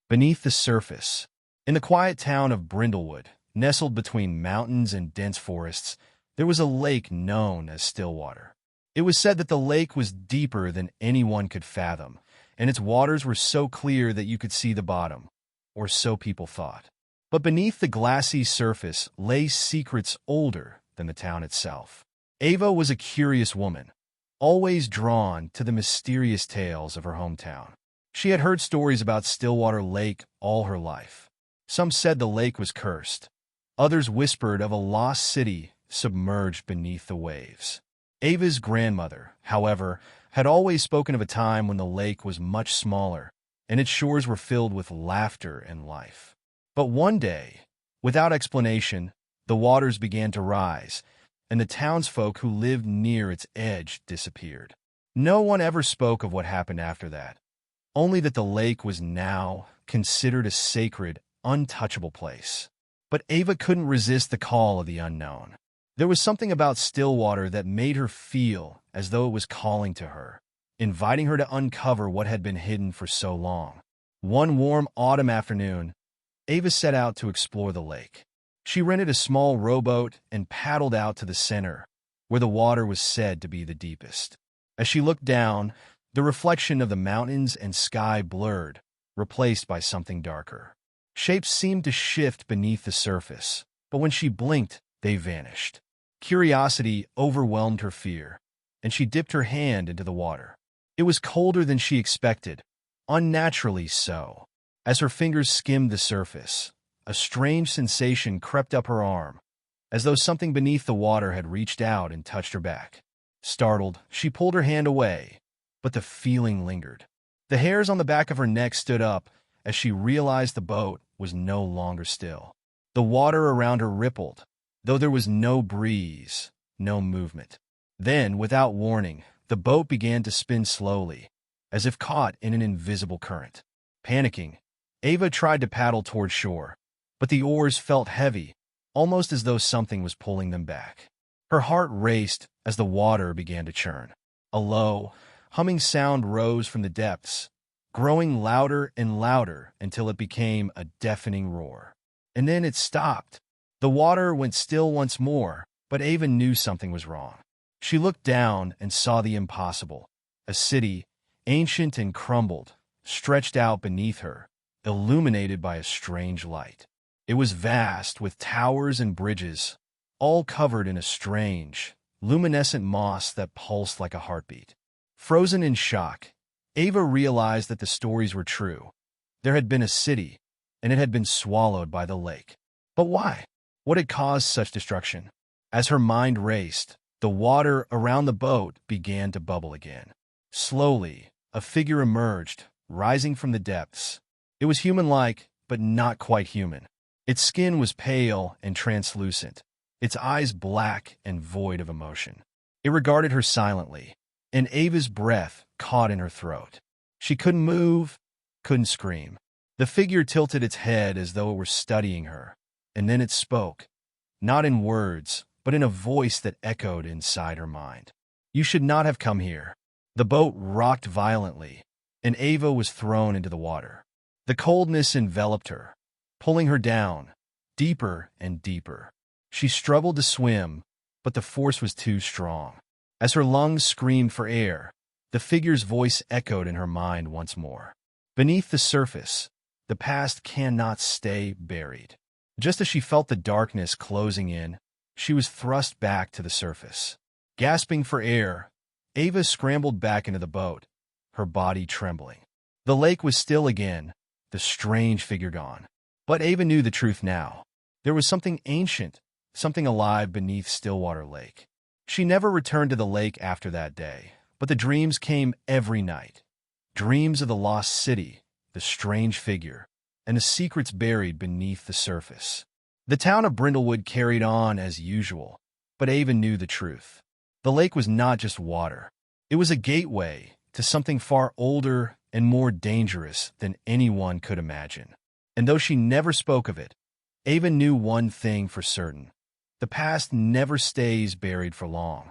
Beneath the surface, in the quiet town of Brindlewood, nestled between mountains and dense forests, there was a lake known as Stillwater. It was said that the lake was deeper than anyone could fathom, and its waters were so clear that you could see the bottom, or so people thought. But beneath the glassy surface lay secrets older than the town itself. Ava was a curious woman, always drawn to the mysterious tales of her hometown. She had heard stories about Stillwater Lake all her life. Some said the lake was cursed. Others whispered of a lost city submerged beneath the waves. Ava's grandmother, however, had always spoken of a time when the lake was much smaller, and its shores were filled with laughter and life. But one day, without explanation, the waters began to rise, and the townsfolk who lived near its edge disappeared. No one ever spoke of what happened after that, only that the lake was now considered a sacred, untouchable place. But Ava couldn't resist the call of the unknown. There was something about Stillwater that made her feel as though it was calling to her, inviting her to uncover what had been hidden for so long. One warm autumn afternoon, Ava set out to explore the lake. She rented a small rowboat and paddled out to the center, where the water was said to be the deepest. As she looked down, the reflection of the mountains and sky blurred, replaced by something darker. Shapes seemed to shift beneath the surface, but when she blinked, they vanished. Curiosity overwhelmed her fear, and she dipped her hand into the water. It was colder than she expected, unnaturally so. As her fingers skimmed the surface, a strange sensation crept up her arm, as though something beneath the water had reached out and touched her back. Startled, she pulled her hand away, but the feeling lingered. The hairs on the back of her neck stood up as she realized the boat was no longer still. The water around her rippled, though there was no breeze, no movement. Then, without warning, the boat began to spin slowly, as if caught in an invisible current. Panicking, Ava tried to paddle toward shore, but the oars felt heavy, almost as though something was pulling them back. Her heart raced as the water began to churn. A low, humming sound rose from the depths, growing louder and louder until it became a deafening roar. And then it stopped. The water went still once more, but Ava knew something was wrong. She looked down and saw the impossible. A city, ancient and crumbled, stretched out beneath her, illuminated by a strange light. It was vast, with towers and bridges, all covered in a strange, luminescent moss that pulsed like a heartbeat. Frozen in shock, Ava realized that the stories were true. There had been a city, and it had been swallowed by the lake. But why? What had caused such destruction? As her mind raced, the water around the boat began to bubble again. Slowly, a figure emerged, rising from the depths. It was human-like, but not quite human. Its skin was pale and translucent, its eyes black and void of emotion. It regarded her silently, and Ava's breath caught in her throat. She couldn't move, couldn't scream. The figure tilted its head as though it were studying her, and then it spoke, not in words, but in a voice that echoed inside her mind. "You should not have come here." The boat rocked violently, and Ava was thrown into the water. The coldness enveloped her, pulling her down, deeper and deeper. She struggled to swim, but the force was too strong. As her lungs screamed for air, the figure's voice echoed in her mind once more. Beneath the surface, the past cannot stay buried. Just as she felt the darkness closing in, she was thrust back to the surface. Gasping for air, Ava scrambled back into the boat, her body trembling. The lake was still again, the strange figure gone. But Ava knew the truth now. There was something ancient, something alive beneath Stillwater Lake. She never returned to the lake after that day, but the dreams came every night. Dreams of the lost city, the strange figure, and the secrets buried beneath the surface. The town of Brindlewood carried on as usual, but Ava knew the truth. The lake was not just water. It was a gateway to something far older and more dangerous than anyone could imagine. And though she never spoke of it, Ava knew one thing for certain. The past never stays buried for long.